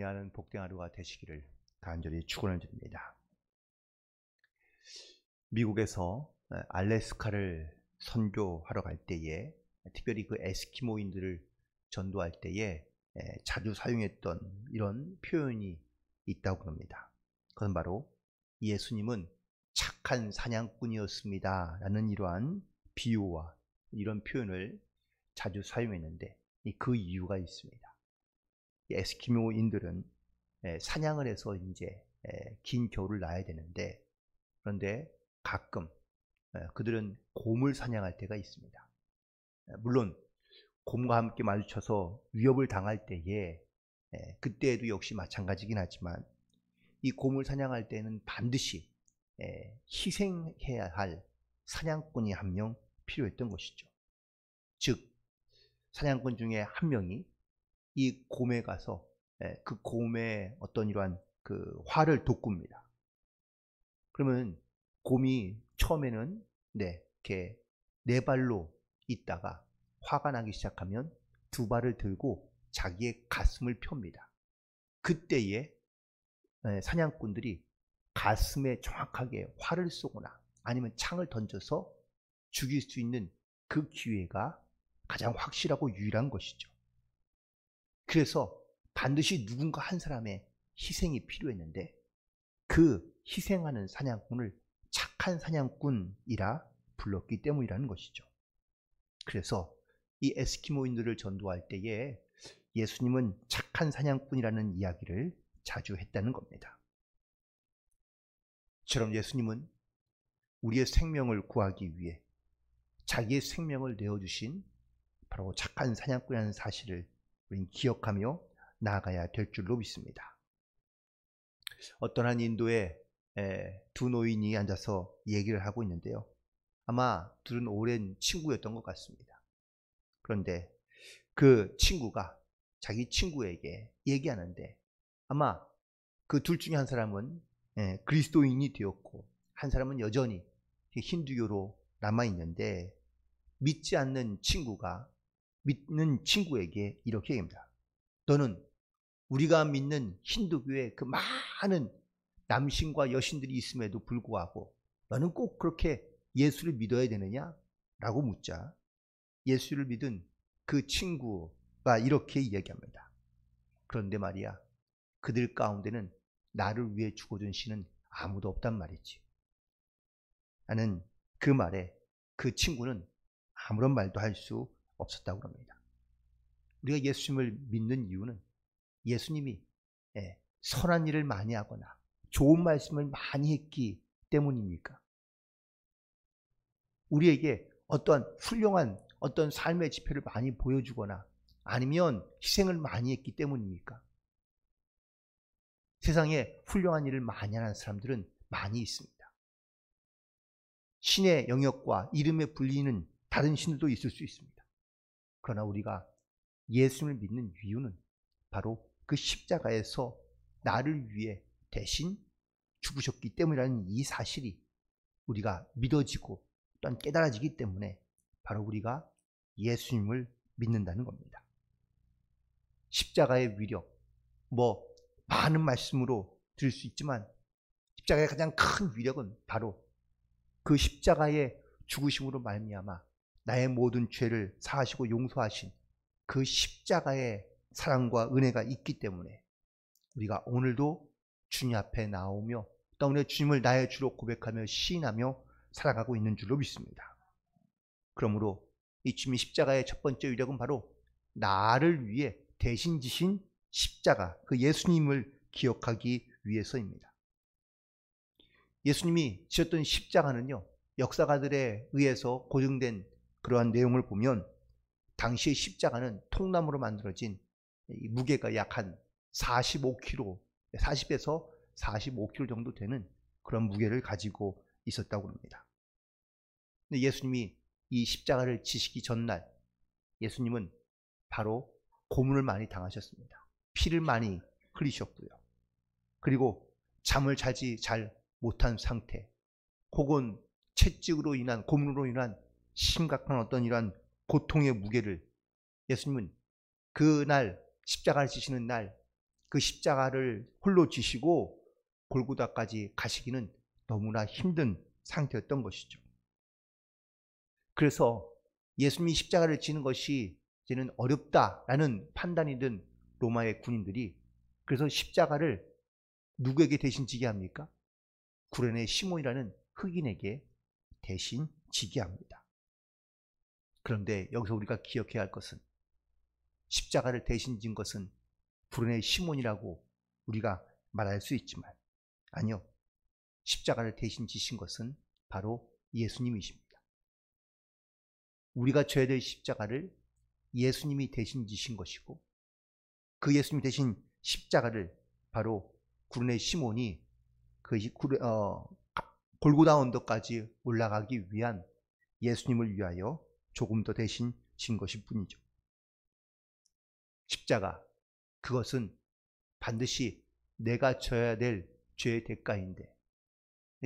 하는 복된 하루가 되시기를 간절히 축원을 드립니다. 미국에서 알래스카를 선교하러 갈 때에 특별히 그 에스키모인들을 전도할 때에 자주 사용했던 이런 표현이 있다고 합니다. 그건 바로 예수님은 착한 사냥꾼이었습니다 라는 이러한 비유와 이런 표현을 자주 사용했는데 그 이유가 있습니다. 에스키모인들은 사냥을 해서 이제 긴 겨울을 나야 되는데, 그런데 가끔 그들은 곰을 사냥할 때가 있습니다. 물론 곰과 함께 마주쳐서 위협을 당할 때에 그때에도 역시 마찬가지긴 하지만 이 곰을 사냥할 때는 반드시 희생해야 할 사냥꾼이 한 명 필요했던 것이죠. 즉 사냥꾼 중에 한 명이 이 곰에 가서 그 곰의 어떤 이러한 그 화를 돋굽니다. 그러면 곰이 처음에는 이렇게 네 발로 있다가 화가 나기 시작하면 두 발을 들고 자기의 가슴을 펴니다. 그때에 사냥꾼들이 가슴에 정확하게 활을 쏘거나 아니면 창을 던져서 죽일 수 있는 그 기회가 가장 확실하고 유일한 것이죠. 그래서 반드시 누군가 한 사람의 희생이 필요했는데 그 희생하는 사냥꾼을 착한 사냥꾼이라 불렀기 때문이라는 것이죠. 그래서 이 에스키모인들을 전도할 때에 예수님은 착한 사냥꾼이라는 이야기를 자주 했다는 겁니다. 이처럼 예수님은 우리의 생명을 구하기 위해 자기의 생명을 내어주신 바로 착한 사냥꾼이라는 사실을 우리는 기억하며 나아가야 될 줄로 믿습니다. 어떤 한 인도에 두 노인이 앉아서 얘기를 하고 있는데요. 아마 둘은 오랜 친구였던 것 같습니다. 그런데 그 친구가 자기 친구에게 얘기하는데 아마 그 둘 중에 한 사람은 그리스도인이 되었고 한 사람은 여전히 힌두교로 남아있는데 믿지 않는 친구가 믿는 친구에게 이렇게 얘기합니다. 너는 우리가 믿는 힌두교의 그 많은 남신과 여신들이 있음에도 불구하고 너는 꼭 그렇게 예수를 믿어야 되느냐? 라고 묻자 예수를 믿은 그 친구가 이렇게 이야기합니다. 그런데 말이야, 그들 가운데는 나를 위해 죽어준 신은 아무도 없단 말이지. 나는 그 말에 그 친구는 아무런 말도 할 수 없었다고 합니다. 우리가 예수님을 믿는 이유는 예수님이 선한 일을 많이 하거나 좋은 말씀을 많이 했기 때문입니까? 우리에게 어떠한 훌륭한 어떤 삶의 지표를 많이 보여주거나 아니면 희생을 많이 했기 때문입니까? 세상에 훌륭한 일을 많이 하는 사람들은 많이 있습니다. 신의 영역과 이름에 불리는 다른 신들도 있을 수 있습니다. 그러나 우리가 예수님을 믿는 이유는 바로 그 십자가에서 나를 위해 대신 죽으셨기 때문이라는 이 사실이 우리가 믿어지고 또한 깨달아지기 때문에 바로 우리가 예수님을 믿는다는 겁니다. 십자가의 위력, 많은 말씀으로 들을 수 있지만 십자가의 가장 큰 위력은 바로 그 십자가의 죽으심으로 말미암아 나의 모든 죄를 사하시고 용서하신 그 십자가의 사랑과 은혜가 있기 때문에 우리가 오늘도 주님 앞에 나오며 또 주님을 나의 주로 고백하며 시인하며 살아가고 있는 줄로 믿습니다. 그러므로 이 주님의 십자가의 첫 번째 위력은 바로 나를 위해 대신 지신 십자가, 그 예수님을 기억하기 위해서입니다. 예수님이 지셨던 십자가는요, 역사가들에 의해서 고증된 그러한 내용을 보면 당시의 십자가는 통나무로 만들어진 무게가 약 한 45kg, 40에서 45kg 정도 되는 그런 무게를 가지고 있었다고 합니다. 근데 예수님이 이 십자가를 지시기 전날 예수님은 바로 고문을 많이 당하셨습니다. 피를 많이 흘리셨고요. 그리고 잠을 자지 잘 못한 상태, 혹은 채찍으로 인한 고문으로 인한 심각한 어떤 이러한 고통의 무게를 예수님은 그날 십자가를 지시는 날 그 십자가를 홀로 지시고 골고다까지 가시기는 너무나 힘든 상태였던 것이죠. 그래서 예수님이 십자가를 지는 것이 이제는 어렵다라는 판단이 든 로마의 군인들이 그래서 십자가를 누구에게 대신 지게 합니까? 구레네 시몬이라는 흑인에게 대신 지게 합니다. 그런데 여기서 우리가 기억해야 할 것은 십자가를 대신 진 것은 구레네 시몬이라고 우리가 말할 수 있지만 아니요. 십자가를 대신 지신 것은 바로 예수님이십니다. 우리가 져야 될 십자가를 예수님이 대신 지신 것이고 그 예수님 대신 십자가를 바로 구레네 시몬이 골고다 언덕까지 올라가기 위한 예수님을 위하여 조금 더 대신 진 것일 뿐이죠. 십자가, 그것은 반드시 내가 져야 될 죄의 대가인데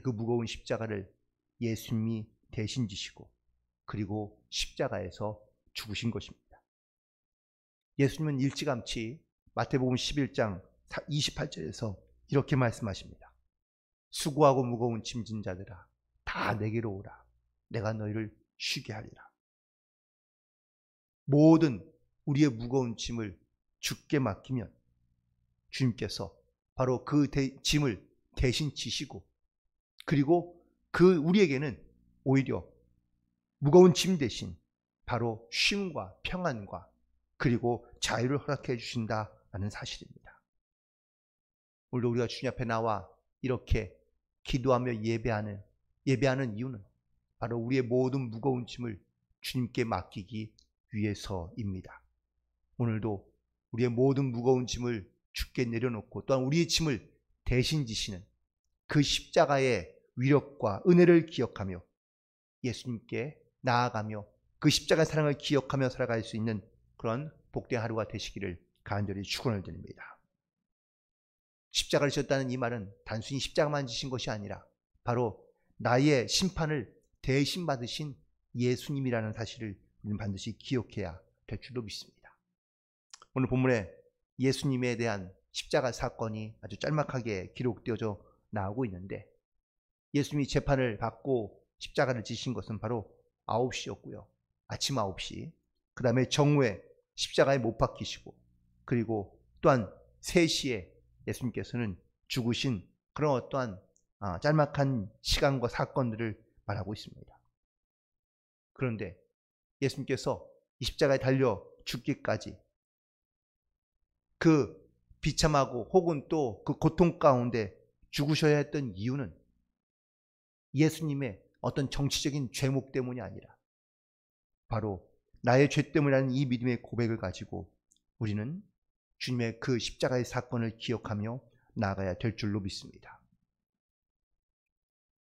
그 무거운 십자가를 예수님이 대신 지시고 그리고 십자가에서 죽으신 것입니다. 예수님은 일찌감치 마태복음 11장 28절에서 이렇게 말씀하십니다. 수고하고 무거운 짐진 자들아 다 내게로 오라. 내가 너희를 쉬게 하리라. 모든 우리의 무거운 짐을 주께 맡기면 주님께서 바로 그 짐을 대신 지시고 그리고 그 우리에게는 오히려 무거운 짐 대신 바로 쉼과 평안과 그리고 자유를 허락해 주신다는 사실입니다. 오늘도 우리가 주님 앞에 나와 이렇게 기도하며 예배하는 이유는 바로 우리의 모든 무거운 짐을 주님께 맡기기 위해서입니다. 오늘도 우리의 모든 무거운 짐을 주께 내려놓고 또한 우리의 짐을 대신 지시는 그 십자가의 위력과 은혜를 기억하며 예수님께 나아가며 그 십자가의 사랑을 기억하며 살아갈 수 있는 그런 복된 하루가 되시기를 간절히 축원을 드립니다. 십자가를 지셨다는 이 말은 단순히 십자가만 지신 것이 아니라 바로 나의 심판을 대신 받으신 예수님이라는 사실을 우리는 반드시 기억해야 될 줄로 믿습니다. 오늘 본문에 예수님에 대한 십자가 사건이 아주 짤막하게 기록되어져 나오고 있는데 예수님이 재판을 받고 십자가를 지신 것은 바로 9시였고요. 아침 9시. 그 다음에 정오에 십자가에 못 박히시고 그리고 또한 3시에 예수님께서는 죽으신 그런 어떠한 짤막한 시간과 사건들을 말하고 있습니다. 그런데 예수님께서 이 십자가에 달려 죽기까지 그 비참하고 혹은 또 그 고통 가운데 죽으셔야 했던 이유는 예수님의 어떤 정치적인 죄목 때문이 아니라 바로 나의 죄 때문이라는 이 믿음의 고백을 가지고 우리는 주님의 그 십자가의 사건을 기억하며 나아가야 될 줄로 믿습니다.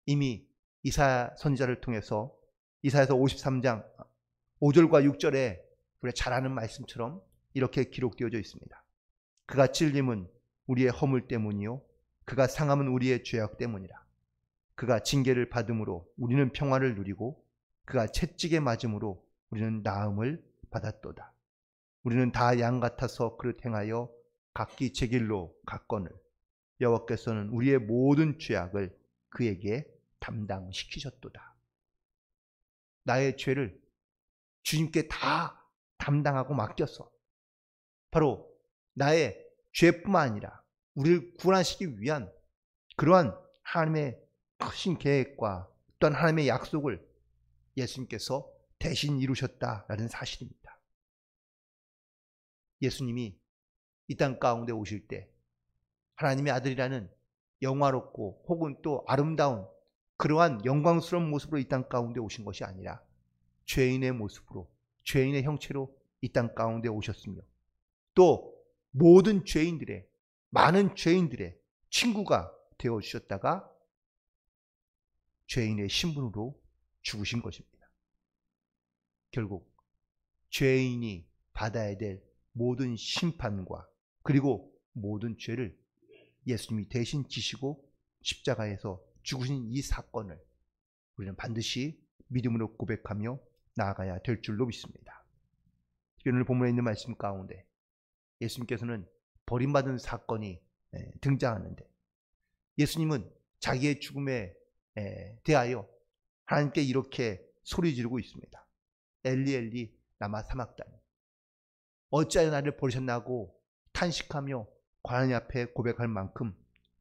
이미 이사야 선지자를 통해서 이사야서 53장 5절과 6절에 우리가 잘 아는 말씀처럼 이렇게 기록되어져 있습니다. 그가 찔림은 우리의 허물 때문이요 그가 상함은 우리의 죄악 때문이라. 그가 징계를 받음으로 우리는 평화를 누리고 그가 채찍에 맞음으로 우리는 나음을 받았도다. 우리는 다 양 같아서 그릇 행하여 각기 제 길로 갔거늘 여호와께서는 우리의 모든 죄악을 그에게 담당시키셨도다. 나의 죄를 주님께 다 담당하고 맡겼어. 바로 나의 죄뿐만 아니라 우리를 구원하시기 위한 그러한 하나님의 크신 계획과 또한 하나님의 약속을 예수님께서 대신 이루셨다라는 사실입니다. 예수님이 이 땅 가운데 오실 때 하나님의 아들이라는 영화롭고 혹은 또 아름다운 그러한 영광스러운 모습으로 이 땅 가운데 오신 것이 아니라 죄인의 모습으로 죄인의 형체로 이 땅 가운데 오셨으며 또 모든 죄인들의 많은 죄인들의 친구가 되어주셨다가 죄인의 신분으로 죽으신 것입니다. 결국 죄인이 받아야 될 모든 심판과 그리고 모든 죄를 예수님이 대신 지시고 십자가에서 죽으신 이 사건을 우리는 반드시 믿음으로 고백하며 나아가야 될 줄로 믿습니다. 오늘 본문에 있는 말씀 가운데 예수님께서는 버림받은 사건이 등장하는데, 예수님은 자기의 죽음에 대하여 하나님께 이렇게 소리 지르고 있습니다. 엘리 엘리 라마 사막다니, 어찌하여 나를 버리셨나고 탄식하며 하나님 앞에 고백할 만큼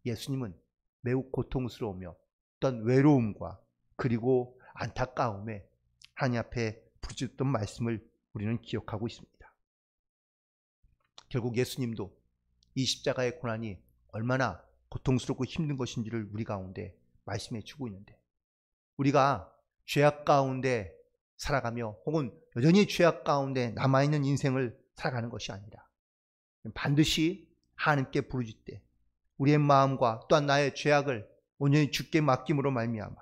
예수님은 매우 고통스러우며 어떤 외로움과 그리고 안타까움에 하나님 앞에 부르짖던 말씀을 우리는 기억하고 있습니다. 결국 예수님도 이 십자가의 고난이 얼마나 고통스럽고 힘든 것인지를 우리 가운데 말씀해 주고 있는데, 우리가 죄악 가운데 살아가며 혹은 여전히 죄악 가운데 남아있는 인생을 살아가는 것이 아니라 반드시 하나님께 부르짖되 우리의 마음과 또한 나의 죄악을 온전히 주께 맡김으로 말미암아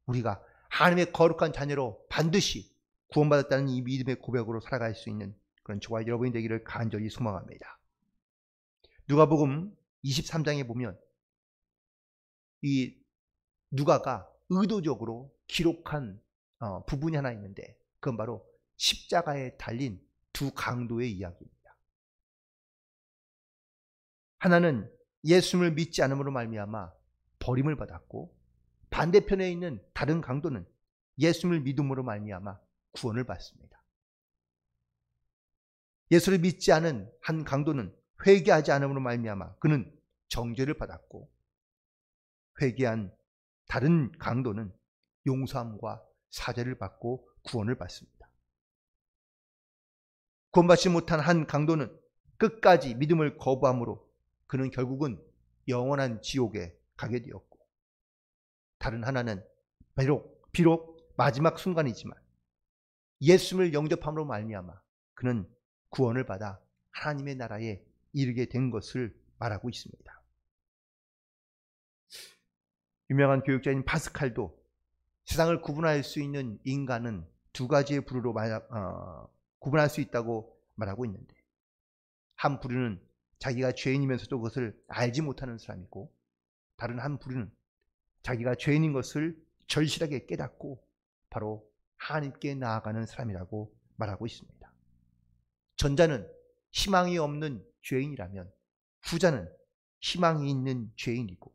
우리가 하나님의 거룩한 자녀로 반드시 구원받았다는 이 믿음의 고백으로 살아갈 수 있는 그런 저와 여러분이 되기를 간절히 소망합니다. 누가복음 23장에 보면 이 누가가 의도적으로 기록한 부분이 하나 있는데, 그건 바로 십자가에 달린 두 강도의 이야기입니다. 하나는 예수님을 믿지 않음으로 말미암아 버림을 받았고, 반대편에 있는 다른 강도는 예수님을 믿음으로 말미암아 구원을 받습니다. 예수를 믿지 않은 한 강도는 회개하지 않음으로 말미암아 그는 정죄를 받았고, 회개한 다른 강도는 용서함과 사죄를 받고 구원을 받습니다. 구원받지 못한 한 강도는 끝까지 믿음을 거부함으로 그는 결국은 영원한 지옥에 가게 되었고, 다른 하나는 비록 마지막 순간이지만 예수님을 영접함으로 말미암아 그는 구원을 받아 하나님의 나라에 이르게 된 것을 말하고 있습니다. 유명한 교육자인 파스칼도 세상을 구분할 수 있는 인간은 두 가지의 부류로 구분할 수 있다고 말하고 있는데, 한 부류는 자기가 죄인이면서도 그것을 알지 못하는 사람이고, 다른 한 부류는 자기가 죄인인 것을 절실하게 깨닫고 바로 하나님께 나아가는 사람이라고 말하고 있습니다. 전자는 희망이 없는 죄인이라면 후자는 희망이 있는 죄인이고,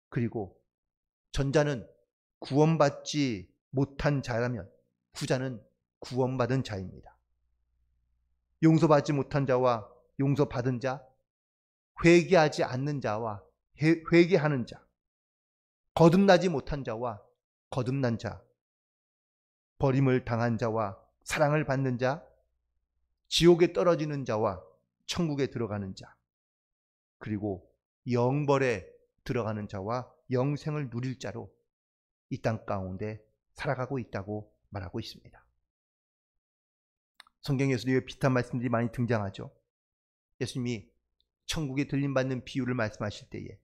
그리고 전자는 구원받지 못한 자라면 후자는 구원받은 자입니다. 용서받지 못한 자와 용서받은 자, 회개하지 않는 자와 회개하는 자, 거듭나지 못한 자와 거듭난 자, 버림을 당한 자와 사랑을 받는 자, 지옥에 떨어지는 자와 천국에 들어가는 자, 그리고 영벌에 들어가는 자와 영생을 누릴 자로 이 땅 가운데 살아가고 있다고 말하고 있습니다. 성경에서도 이 비슷한 말씀들이 많이 등장하죠. 예수님이 천국에 들림받는 비유를 말씀하실 때에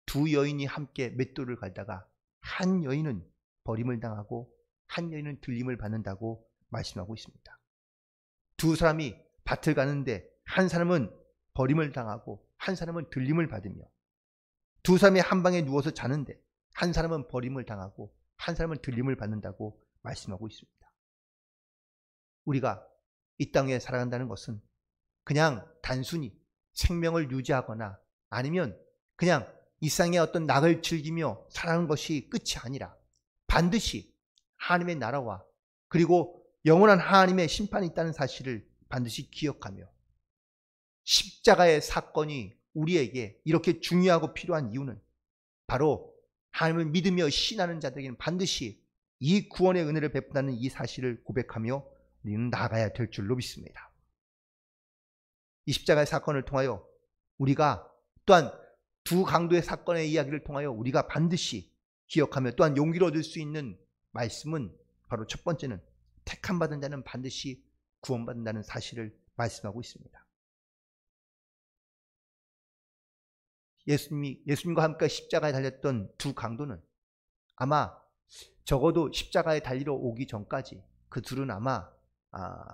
두 여인이 함께 맷돌을 갈다가 한 여인은 버림을 당하고 한 여인은 들림을 받는다고 말씀하고 있습니다. 두 사람이 밭을 가는데 한 사람은 버림을 당하고 한 사람은 들림을 받으며, 두 사람이 한 방에 누워서 자는데 한 사람은 버림을 당하고 한 사람은 들림을 받는다고 말씀하고 있습니다. 우리가 이 땅에 살아간다는 것은 그냥 단순히 생명을 유지하거나 아니면 그냥 일상의 어떤 낙을 즐기며 살아가는 것이 끝이 아니라 반드시 하나님의 나라와 그리고 영원한 하나님의 심판이 있다는 사실을 반드시 기억하며, 십자가의 사건이 우리에게 이렇게 중요하고 필요한 이유는 바로 하나님을 믿으며 신하는 자들에게는 반드시 이 구원의 은혜를 베푼다는 이 사실을 고백하며 우리는 나아가야 될 줄로 믿습니다. 이 십자가의 사건을 통하여 우리가 또한 두 강도의 사건의 이야기를 통하여 우리가 반드시 기억하며 또한 용기를 얻을 수 있는 말씀은 바로 첫 번째는 택함 받은 자는 반드시 구원받는다는 사실을 말씀하고 있습니다. 예수님과 함께 십자가에 달렸던 두 강도는 아마 적어도 십자가에 달리러 오기 전까지 그 둘은 아마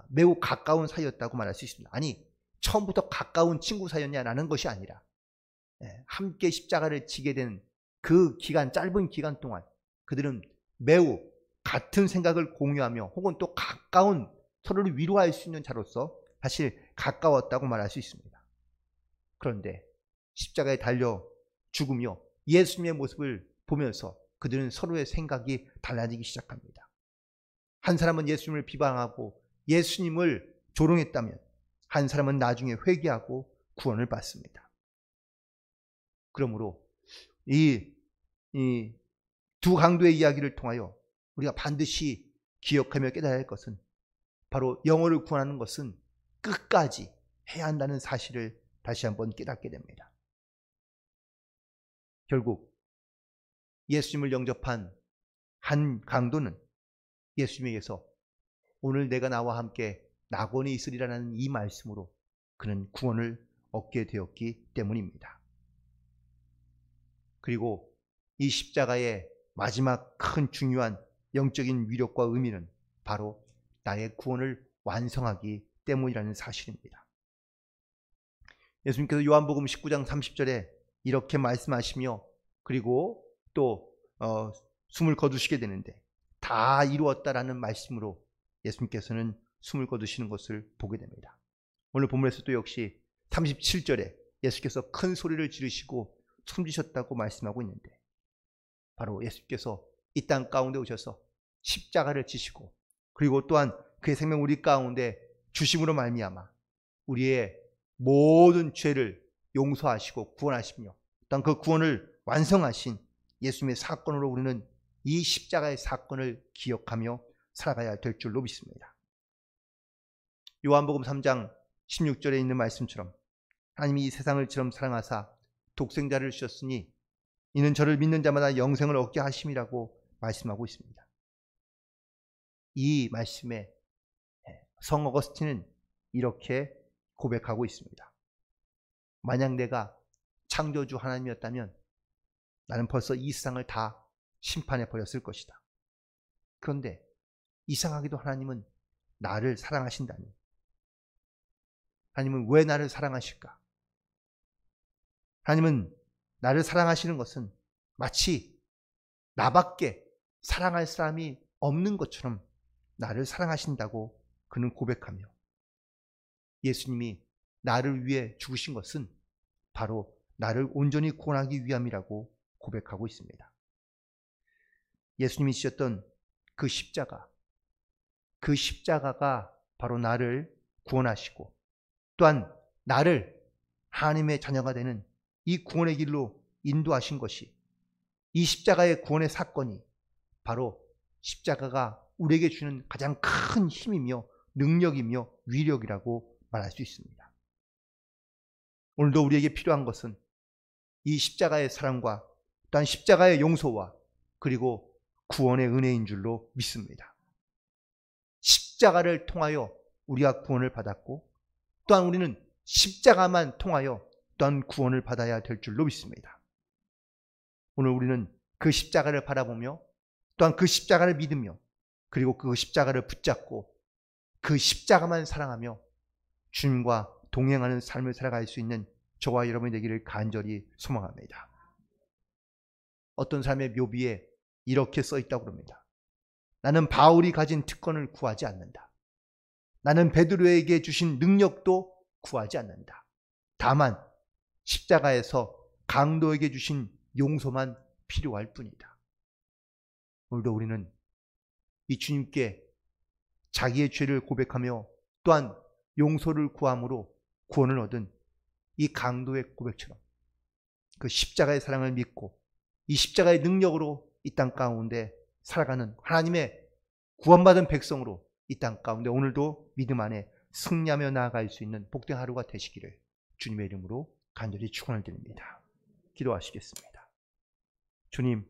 매우 가까운 사이였다고 말할 수 있습니다. 아니, 처음부터 가까운 친구 사이였냐라는 것이 아니라 함께 십자가를 지게 된 그 기간, 짧은 기간 동안 그들은 매우 같은 생각을 공유하며 혹은 또 가까운, 서로를 위로할 수 있는 자로서 사실 가까웠다고 말할 수 있습니다. 그런데 십자가에 달려 죽으며 예수님의 모습을 보면서 그들은 서로의 생각이 달라지기 시작합니다. 한 사람은 예수님을 비방하고 예수님을 조롱했다면 한 사람은 나중에 회개하고 구원을 받습니다. 그러므로 이 두 강도의 이야기를 통하여 우리가 반드시 기억하며 깨달아야 할 것은 바로 영혼을 구원하는 것은 끝까지 해야 한다는 사실을 다시 한번 깨닫게 됩니다. 결국 예수님을 영접한 한 강도는 예수님에게서 오늘 내가 나와 함께 낙원에 있으리라는 이 말씀으로 그는 구원을 얻게 되었기 때문입니다. 그리고 이 십자가의 마지막 큰 중요한 영적인 위력과 의미는 바로 나의 구원을 완성하기 때문이라는 사실입니다. 예수님께서 요한복음 19장 30절에 이렇게 말씀하시며 그리고 또 숨을 거두시게 되는데 다 이루었다라는 말씀으로 예수님께서는 숨을 거두시는 것을 보게 됩니다. 오늘 본문에서도 역시 37절에 예수께서 큰 소리를 지르시고 숨지셨다고 말씀하고 있는데 바로 예수께서 이 땅 가운데 오셔서 십자가를 지시고 그리고 또한 그의 생명 우리 가운데 주심으로 말미암아 우리의 모든 죄를 용서하시고 구원하시며 또한 그 구원을 완성하신 예수님의 사건으로 우리는 이 십자가의 사건을 기억하며 살아가야 될 줄로 믿습니다. 요한복음 3장 16절에 있는 말씀처럼 하나님이 이 세상을 처럼 사랑하사 독생자를 주셨으니 이는 저를 믿는 자마다 영생을 얻게 하심이라고 말씀하고 있습니다. 이 말씀에 성 어거스틴은 이렇게 고백하고 있습니다. 만약 내가 창조주 하나님이었다면 나는 벌써 이 세상을 다 심판해 버렸을 것이다. 그런데 이상하게도 하나님은 나를 사랑하신다니. 하나님은 왜 나를 사랑하실까? 하나님은 나를 사랑하시는 것은 마치 나밖에 사랑할 사람이 없는 것처럼 나를 사랑하신다고 그는 고백하며 예수님이 나를 위해 죽으신 것은 바로 나를 온전히 구원하기 위함이라고 고백하고 있습니다. 예수님이 지셨던 그 십자가가 바로 나를 구원하시고 또한 나를 하나님의 자녀가 되는 이 구원의 길로 인도하신 것이 이 십자가의 구원의 사건이 바로 십자가가 우리에게 주는 가장 큰 힘이며 능력이며 위력이라고 말할 수 있습니다. 오늘도 우리에게 필요한 것은 이 십자가의 사랑과 또한 십자가의 용서와 그리고 구원의 은혜인 줄로 믿습니다. 십자가를 통하여 우리가 구원을 받았고 또한 우리는 십자가만 통하여 또한 구원을 받아야 될 줄로 믿습니다. 오늘 우리는 그 십자가를 바라보며 또한 그 십자가를 믿으며 그리고 그 십자가를 붙잡고 그 십자가만 사랑하며 주님과 동행하는 삶을 살아갈 수 있는 저와 여러분이 되기를 간절히 소망합니다. 어떤 사람의 묘비에 이렇게 써 있다고 합니다. 나는 바울이 가진 특권을 구하지 않는다. 나는 베드로에게 주신 능력도 구하지 않는다. 다만 십자가에서 강도에게 주신 용서만 필요할 뿐이다. 오늘도 우리는 이 주님께 자기의 죄를 고백하며 또한 용서를 구함으로 구원을 얻은 이 강도의 고백처럼 그 십자가의 사랑을 믿고 이 십자가의 능력으로 이 땅 가운데 살아가는 하나님의 구원받은 백성으로 이 땅 가운데 오늘도 믿음 안에 승리하며 나아갈 수 있는 복된 하루가 되시기를 주님의 이름으로 간절히 축원을 드립니다. 기도하시겠습니다. 주님,